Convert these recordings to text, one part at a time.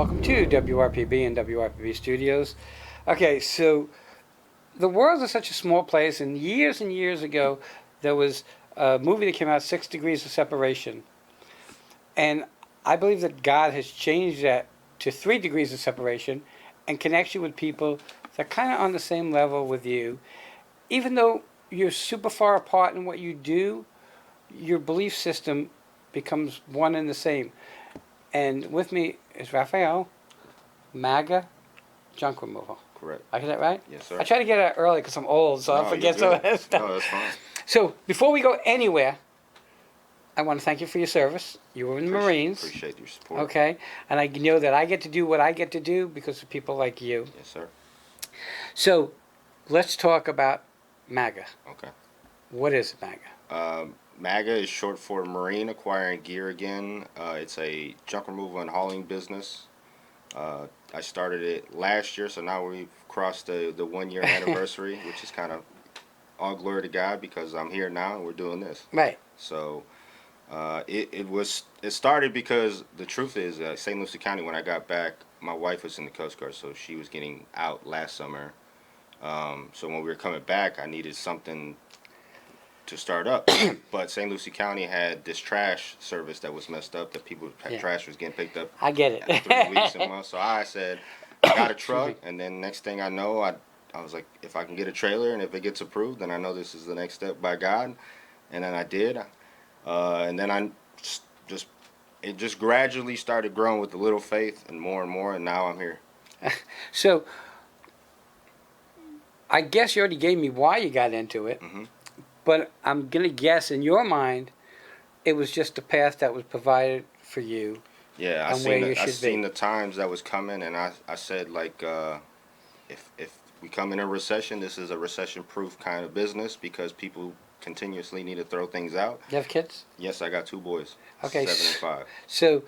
Welcome to WRPB and WRPB Studios. Okay, so the world is such a small place, and years ago, there was a movie that came out, 6 Degrees of Separation. And I believe that God has changed that to 3 degrees of separation and connects you with people that are kind of on the same level with you. Even though you're super far apart in what you do, your belief system becomes one and the same. And with me is Raphael, M.A.G.A Junk Removal. Correct. I get that right? Yes, sir. I try to get it early because I'm old, so I forget some of that stuff. No, that's fine. So before we go anywhere, I want to thank you for your service. You were in the Marines. Appreciate your support. Okay, and I know that I get to do what I get to do because of people like you. Yes, sir. So let's talk about M.A.G.A. Okay. What is M.A.G.A? M.A.G.A is short for Marine Acquiring Gear Again. It's a junk removal and hauling business. I started it last year, so now we've crossed the 1 year anniversary, which is kind of all glory to God because I'm here now and we're doing this. Right. So it started because the truth is St. Lucie County, when I got back, my wife was in the Coast Guard, so she was getting out last summer. So when we were coming back, I needed something to start up. But St. Lucie County had this trash service that was messed up, that people had trash was getting picked up. I get it. 3 weeks a month. So I said, I got a truck, and then next thing I know, I was like, if I can get a trailer and if it gets approved, then I know this is the next step by God. And then I did. And then it just gradually started growing with a little faith and more, and now I'm here. So I guess you already gave me why you got into it. Mm-hmm. But I'm going to guess in your mind, it was just the path that was provided for you. Yeah, I seen the times that was coming, and I said, like, if we come in a recession, this is a recession-proof kind of business because people continuously need to throw things out. You have kids? Yes, I got 2 boys, okay, 7 and 5. So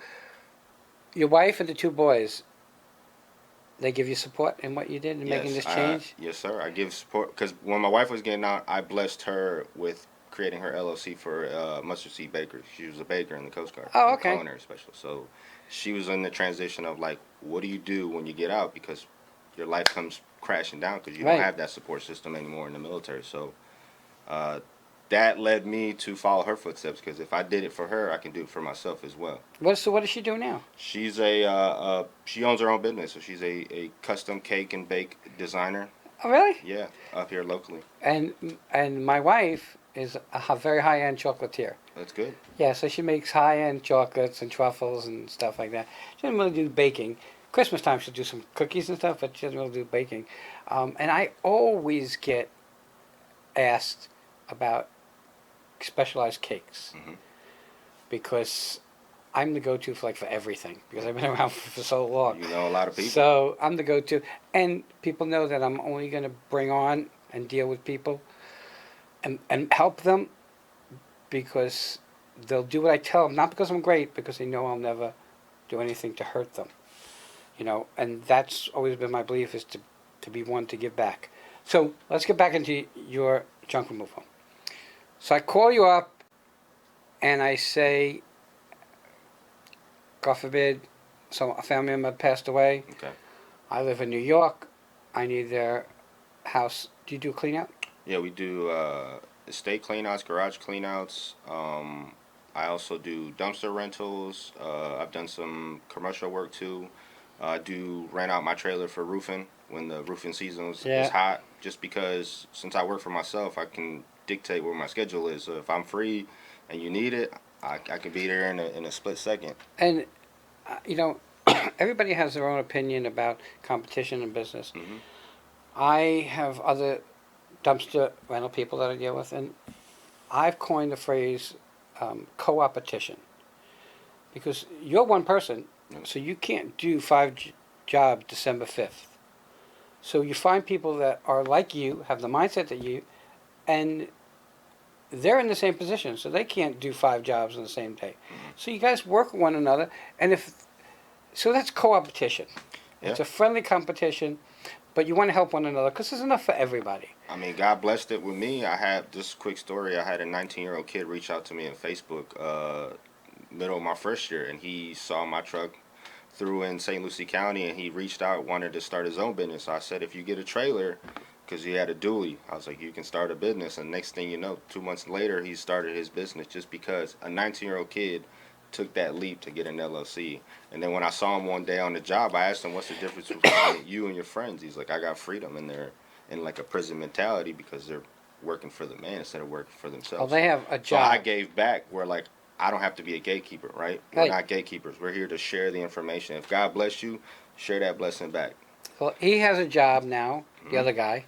your wife and the 2 boys, they give you support in what you did in making this change? Yes, sir. I give support because when my wife was getting out, I blessed her with creating her LLC for mustard seed bakers. She was a baker in the Coast Guard. Oh, okay. Culinary specialist. So she was in the transition of like, what do you do when you get out? Because your life comes crashing down because you don't have that support system anymore in the military. So that led me to follow her footsteps because if I did it for her, I can do it for myself as well. So what does she do now? She's she owns her own business, so she's a custom cake and bake designer. Oh, really? Yeah, up here locally. And my wife is a very high-end chocolatier. That's good. Yeah, so she makes high-end chocolates and truffles and stuff like that. She doesn't really do baking. Christmas time she'll do some cookies and stuff, but she doesn't really do baking. And I always get asked about specialized cakes because I'm the go-to for everything because I've been around for so long. You know a lot of people. So I'm the go-to, and people know that I'm only going to bring on and deal with people and help them because they'll do what I tell them, not because I'm great, because they know I'll never do anything to hurt them. You know, and that's always been my belief is to be one to give back. So let's get back into your junk removal. So I call you up and I say, God forbid, a family member passed away. Okay. I live in New York. I need their house. Do you do clean out? Yeah, we do estate cleanouts, garage cleanouts. I also do dumpster rentals. I've done some commercial work too. I do rent out my trailer for roofing when the roofing season is hot. Just because since I work for myself, I can dictate where my schedule is. So if I'm free and you need it, I can be there in a split second. And you know, everybody has their own opinion about competition in business. Mm-hmm. I have other dumpster rental people that I deal with, and I've coined the phrase co-opetition because you're one person, so you can't do 5 jobs December 5th. So you find people that are like you, have the mindset that you, and they're in the same position, so they can't do 5 jobs on the same day. Mm-hmm. So you guys work with one another, and so that's co-opetition. Yeah. It's a friendly competition, but you want to help one another because there's enough for everybody. I mean, God blessed it with me. I had this quick story. I had a 19-year-old kid reach out to me on Facebook middle of my first year, and he saw my truck through in St. Lucie County, and he reached out, wanted to start his own business. So I said, if you get a trailer, because he had a dually, I was like, you can start a business. And next thing you know, 2 months later, he started his business just because a 19-year-old kid took that leap to get an LLC. And then when I saw him one day on the job, I asked him, what's the difference between you and your friends? He's like, I got freedom, and they're in like a prison mentality because they're working for the man instead of working for Oh, themselves. they have a So I job. gave back where like I don't have to be a gatekeeper, right? We're Right. not gatekeepers. We're here to share the information. If God bless you, share that blessing back. Well, he has a job now, the Hmm. other guy.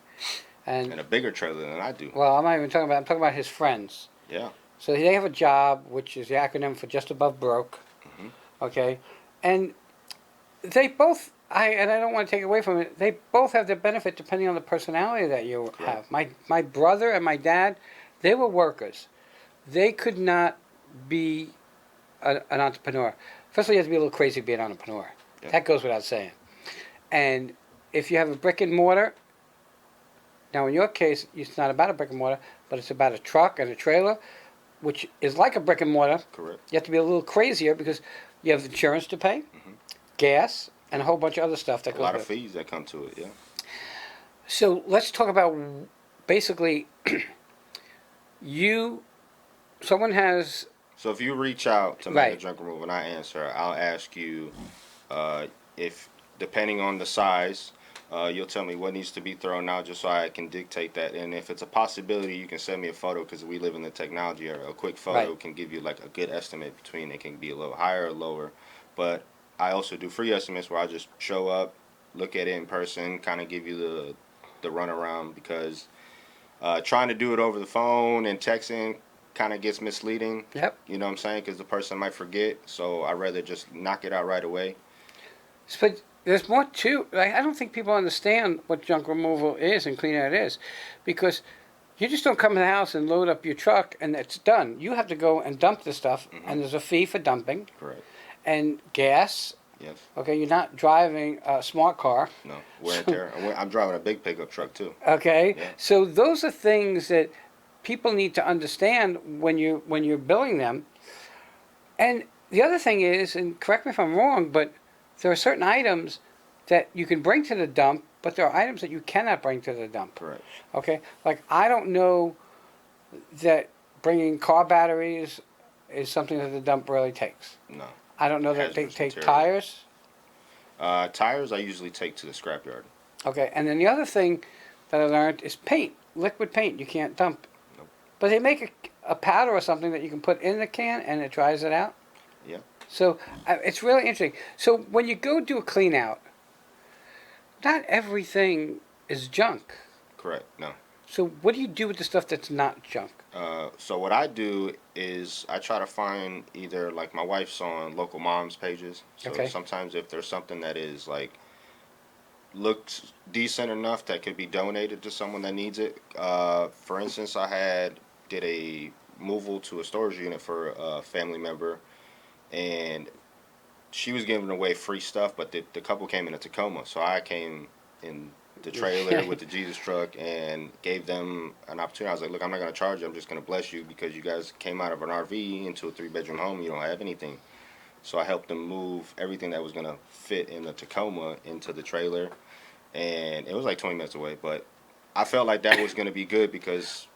And And, a bigger trailer than I do. well, I'm not even talking about, I'm talking about his friends. Yeah. So they have a job, which is the acronym for just above broke. Hmm. Okay. And they both, and I don't want to take away from it, they both have their benefit depending on the personality that you Correct. have. My brother and my dad, they were workers. They could not be an entrepreneur. Firstly, you have to be a little crazy to be an entrepreneur. Yeah. That goes without saying. And if you have a brick and mortar, now in your case, it's not about a brick and mortar, but it's about a truck and a trailer, which is like a brick and mortar. Correct. You have to be a little crazier because you have insurance to pay, Hmm. gas, and a whole bunch of other stuff that A goes lot with of it. fees that come to it. Yeah. So let's talk about basically you. Someone has So if you reach out to right. M.A.G.A Junk Removal and I answer, I'll ask you if, depending on the size, you'll tell me what needs to be thrown out just so I can dictate that. And if it's a possibility, you can send me a photo because we live in the technology era. A quick photo Right. can give you like a good estimate between it can be a little higher or lower. But I also do free estimates where I just show up, look at it in person, kind of give you the runaround because trying to do it over the phone and texting kind of gets misleading. Yep. You know what I'm saying? Because the person might forget. So I'd rather just knock it out right away. But there's more to. Like, I don't think people understand what junk removal is and clean out is, because you just don't come to the house and load up your truck and it's done. You have to go and dump the stuff, Hmm. and there's a fee for dumping Correct. and gas. Yes. Okay, you're not driving a smart car. No. Wear and tear. I'm driving a big pickup truck too. Okay, Yeah. so those are things that people need to understand when you're billing them. And the other thing is, and correct me if I'm wrong, but there are certain items that you can bring to the dump, but there are items that you cannot bring to the dump. Correct. Okay, like I don't know that bringing car batteries is something that the dump really takes. No. I don't know that they Hazardous take material. tires. Tires I usually take to the scrapyard. Okay, and then the other thing that I learned is paint, liquid paint. You can't dump. Nope. But they make a powder or something that you can put in the can and it dries it out. Yeah. So it's really interesting. So when you go do a clean out, not everything is junk. Correct. No. So what do you do with the stuff that's not junk? So what I do is I try to find either like my wife's on local moms pages. So Okay. sometimes if there's something that is like looks decent enough that could be donated to someone that needs it. For instance, did a moval to a storage unit for a family member, and she was giving away free stuff, but the couple came in a Tacoma, so I came in the trailer with the Jesus truck and gave them an opportunity. I was like, look, I'm not going to charge you. I'm just going to bless you because you guys came out of an RV into a 3-bedroom home. You don't have anything. So I helped them move everything that was going to fit in the Tacoma into the trailer. And it was like 20 minutes away. But I felt like that was going to be good because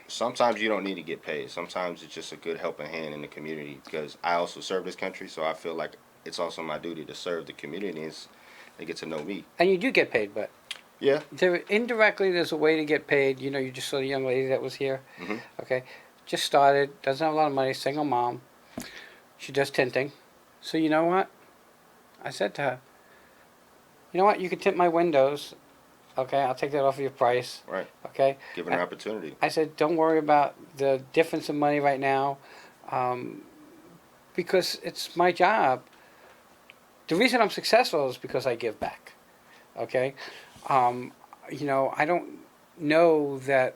sometimes you don't need to get paid. Sometimes it's just a good helping hand in the community because I also serve this country. So I feel like it's also my duty to serve the communities and get to know me. And you do get paid, but Yeah. indirectly there's a way to get paid. You know, you just saw the young lady that was here. Hmm. Okay, just started, doesn't have a lot of money, single mom. She does tinting. So you know what? I said to her, you know what? You can tint my windows. Okay, I'll take that off of your price. Right. Okay. Given an opportunity. I said, don't worry about the difference in money right now, because it's my job. The reason I'm successful is because I give back. Okay, you know, I don't know that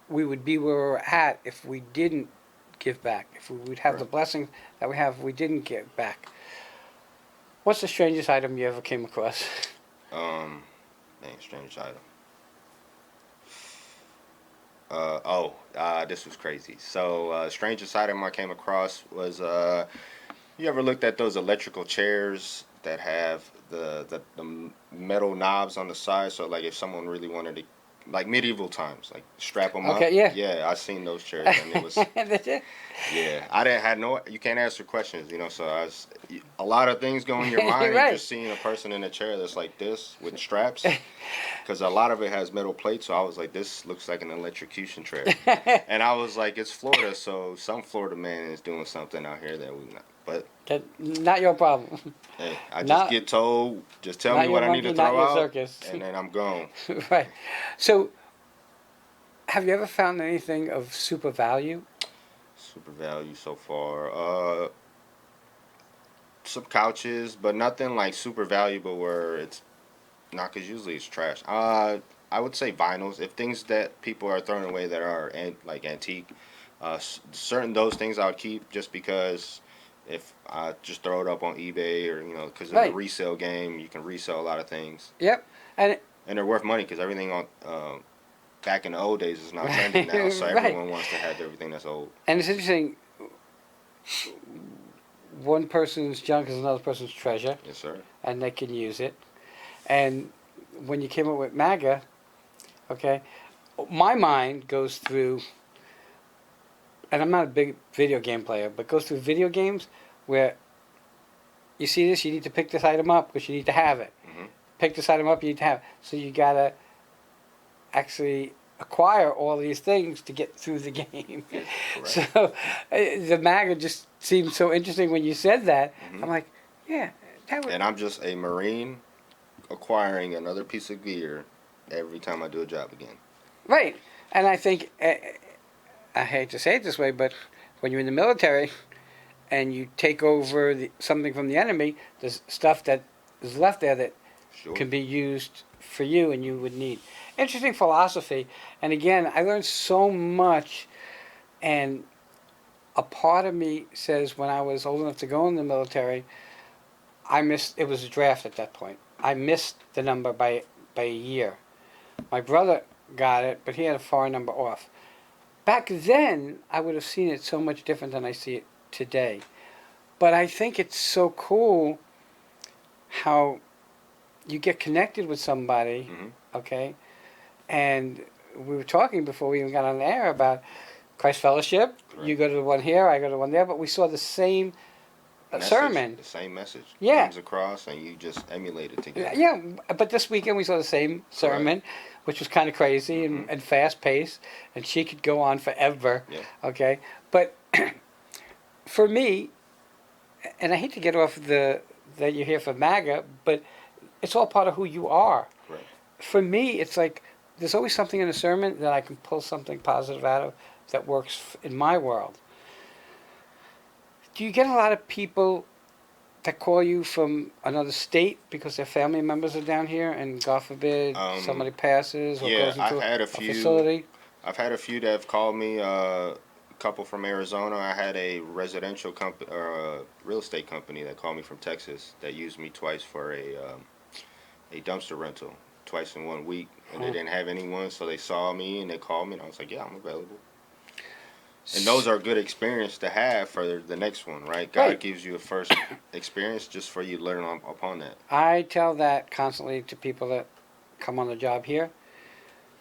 we would be where we're at if we didn't give back. If we would have the Right. blessing that we have if we didn't give back. What's the strangest item you ever came across? Strange item. This was crazy. So, strangest item I came across was, you ever looked at those electrical chairs that have the metal knobs on the side. So like if someone really wanted to, like medieval times, like strap them up. Okay, yeah. Yeah, I seen those chairs, and it was yeah. I didn't had no. You can't answer questions, you know. So I was a lot of things go in your mind, and Right. just seeing a person in a chair that's like this with straps, because a lot of it has metal plates. So I was like, this looks like an electrocution chair, and I was like, it's Florida, so some Florida man is doing something out here that we not. But Not your problem. hey, I just Not get told, just tell me not your what I need monkey, to not throw your out, circus. and then I'm gone. Right. So, have you ever found anything of super value? Super value so far. Some couches, but nothing like super valuable where it's not, because usually it's trash. I would say vinyls. If things that people are throwing away that are like antique, certain those things I would keep just because if I just throw it up on eBay or because in the Right. resale game you can resell a lot of things Yep. And and they're worth money because everything on back in the old days is not trendy now, so right. everyone wants to have everything that's old. And it's interesting. One person's junk is another person's treasure, Yes, sir. and they can use it. And when you came up with MAGA, okay, my mind goes through, and I'm not a big video game player, but goes through video games where you see this, you need to pick this item up because you need to have it. Hmm. Pick this item up, you need to have it. So you gotta actually acquire all these things to get through the game. Yeah, correct. So the MAGA just seemed so interesting when you said that. Hmm. I'm like, yeah, that would. And I'm just a Marine acquiring another piece of gear every time I do a job again. Right. And I think, I hate to say it this way, but when you're in the military and you take over something from the enemy, there's stuff that is left there that Sure. can be used for you and you would need. Interesting philosophy. And again, I learned so much. And a part of me says when I was old enough to go in the military, I missed, it was a draft at that point. I missed the number by a year. My brother got it, but he had a far number off. Back then, I would have seen it so much different than I see it today. But I think it's so cool how you get connected with somebody, Hmm. okay? And we were talking before we even got on the air about Christ Fellowship. Correct. You go to the one here, I go to the one there, but we saw the same sermon. The same message Yeah. comes across, and you just emulate it together. Yeah, but this weekend we saw the same sermon, which was kind of crazy and fast paced, and she could go on forever. Yeah. Okay, but for me, and I hate to get off that you're here for MAGA, but it's all part of who you are. Correct. For me, it's like there's always something in a sermon that I can pull something positive out of that works in my world. Do you get a lot of people that call you from another state because their family members are down here, and God forbid somebody passes or Yeah, goes into I've had a a few. facility? I've had a few that have called me. A couple from Arizona. I had a residential company or a real estate company that called me from Texas that used me twice for a dumpster rental, twice in 1 week, and they didn't have anyone, so they saw me and they called me, and I was like, yeah, I'm available. And those are good experience to have for the next one, right? God Right. gives you a first experience just for you to learn upon that. I tell that constantly to people that come on the job here.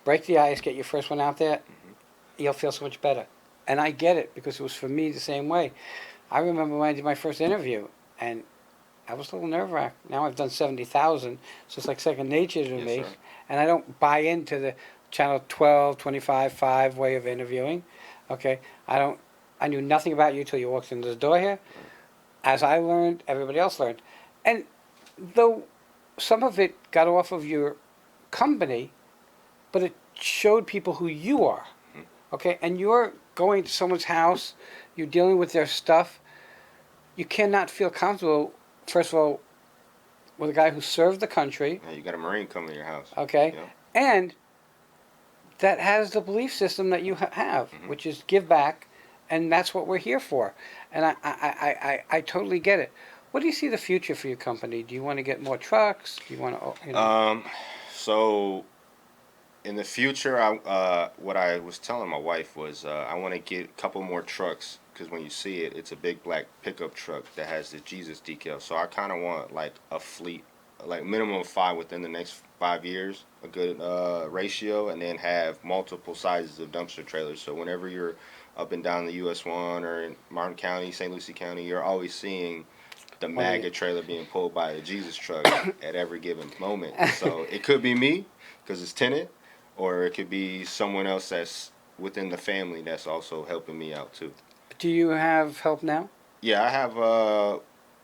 Break the ice, get your first one out there. You'll feel so much better. And I get it because it was for me the same way. I remember when I did my first interview, and I was a little nerve-wracked. Now I've done 70,000, so it's like second nature to Yes, me. sir. And I don't buy into the channel 12, 25, 5 way of interviewing. Okay? I knew nothing about you till you walked into the door here. As I learned, everybody else learned. And though some of it got off of your company, but it showed people who you are. Okay? And you're going to someone's house, you're dealing with their stuff. You cannot feel comfortable, first of all, with a guy who served the country, Yeah, you got a Marine coming to your house. okay, Yeah. and that has the belief system that you have, which is give back, and that's what we're here for. And I totally get it. What do you see the future for your company? Do you want to get more trucks? Do you want to, So in the future, what I was telling my wife was I want to get a couple more trucks because when you see it, it's a big black pickup truck that has the Jesus decal. So I kind of want like a fleet, like minimum of 5 within the next 5 years, a good ratio, and then have multiple sizes of dumpster trailers. So whenever you're up and down the US 1 or in Martin County, St. Lucie County, you're always seeing the M.A.G.A trailer being pulled by a Jesus truck at every given moment. So it could be me because it's tenant, or it could be someone else that's within the family that's also helping me out too. Do you have help now? Yeah, I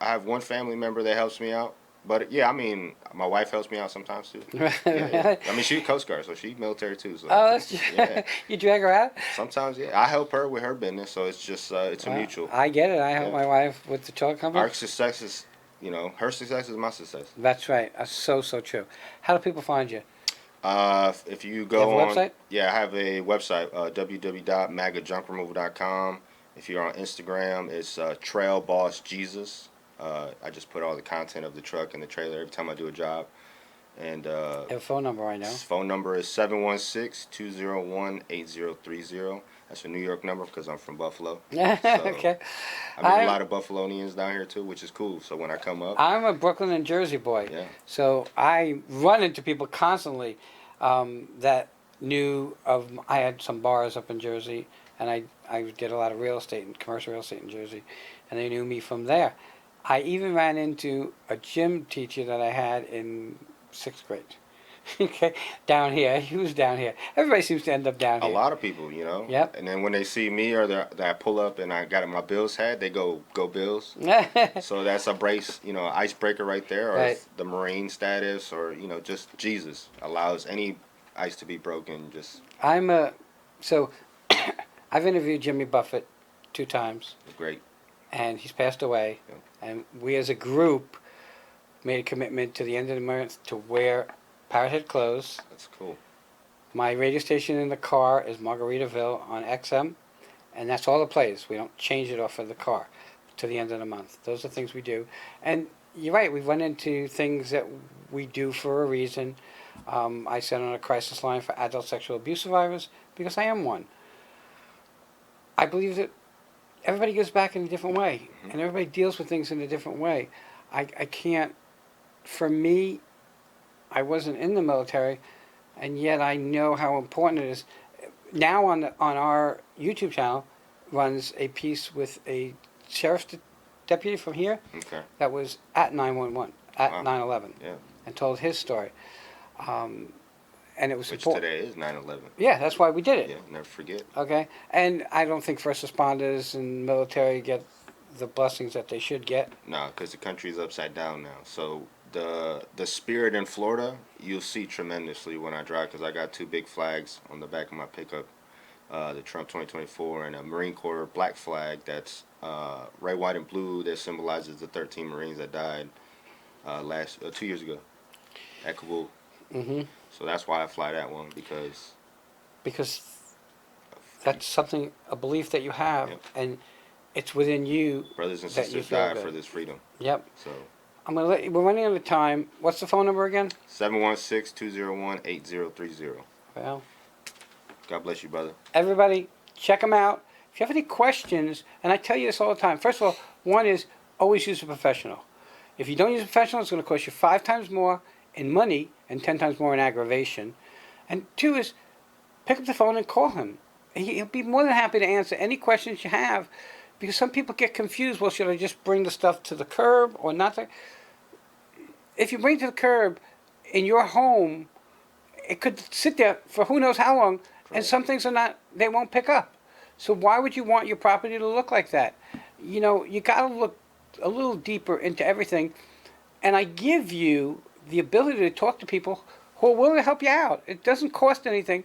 have one family member that helps me out. But yeah, I mean, my wife helps me out sometimes too. Yeah. I mean, she's Coast Guard, so she's military too. So Oh, that's yeah. You drag her out? Sometimes, yeah, I help her with her business, so it's just it's a Well, mutual. I get it. I help Yeah. my wife with the chocolate company. Our success is, her success is my success. That's right. That's so true. How do people find you? If you You go have a on, website? yeah, I have a website, www.magajunkremoval.com. If you're on Instagram, it's Trail Boss Jesus. I just put all the content of the truck and the trailer every time I do a job. And You have a phone number right now. his phone number is 716-201-8030. That's a New York number because I'm from Buffalo. Okay. I meet a lot of Buffalonians down here too, which is cool. So when I come up, I'm a Brooklyn and Jersey boy. yeah, So I run into people constantly that knew of. I had some bars up in Jersey, and I did a lot of real estate and commercial real estate in Jersey, and they knew me from there. I even ran into a gym teacher that I had in 6th grade. Okay, down here. He was down here. Everybody seems to end up down a here. lot of people. Yep. And then when they see me or that I pull up and I got my Bills hat, they go Bills. So that's a icebreaker right there, or Right. the Marine status, or just Jesus allows any ice to be broken. Just So I've interviewed Jimmy Buffett 2 times, great. and he's passed away. Yeah. And we as a group made a commitment to the end of the month to wear Parrot Head clothes. That's cool. My radio station in the car is Margaritaville on XM, and that's all it plays. We don't change it off of the car to the end of the month. Those are things we do. And you're right, we've run into things that we do for a reason. I sit on a crisis line for adult sexual abuse survivors because I am one. I believe that everybody goes back in a different way, and everybody deals with things in a different way. I can't, for me, I wasn't in the military, and yet I know how important it is. Now on our YouTube channel runs a piece with a sheriff's deputy from here Okay. that was at 911, at Wow. 9/11, Yeah. and told his story. And it was Which important. today is 9/11. Yeah, that's why we did it. Yeah. Never forget. Okay, and I don't think first responders and military get the blessings that they should get. No, because the country is upside down now. So the spirit in Florida, you'll see tremendously when I drive, because I got 2 big flags on the back of my pickup, the Trump 2024 and a Marine Corps black flag that's red, white, and blue that symbolizes the 13 Marines that died 2 years ago at Kabul. Hmm. So that's why I fly that one, because that's something, a belief that you have, Yep. and it's within you. brothers and that you sisters feel died good. for this freedom. Yep. So We're running out of time. What's the phone number again? 716-201-8030. Well, God bless you, brother. everybody, check them out. If you have any questions, and I tell you this all the time, first of all, one is always use a professional. If you don't use a professional, it's going to cost you 5 times more in money and 10 times more in aggravation. And 2 is pick up the phone and call him. He'll be more than happy to answer any questions you have, because some people get confused. Well, should I just bring the stuff to the curb or not? If you bring it to the curb in your home, it could sit there for who knows how long, and some things they won't pick up. So why would you want your property to look like that? You got to look a little deeper into everything. And I give you the ability to talk to people who are willing to help you out. It doesn't cost anything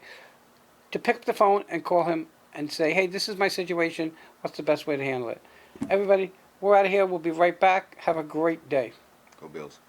to pick up the phone and call him and say, hey, this is my situation. What's the best way to handle it? Everybody, we're out of here. We'll be right back. Have a great day. Go Bills.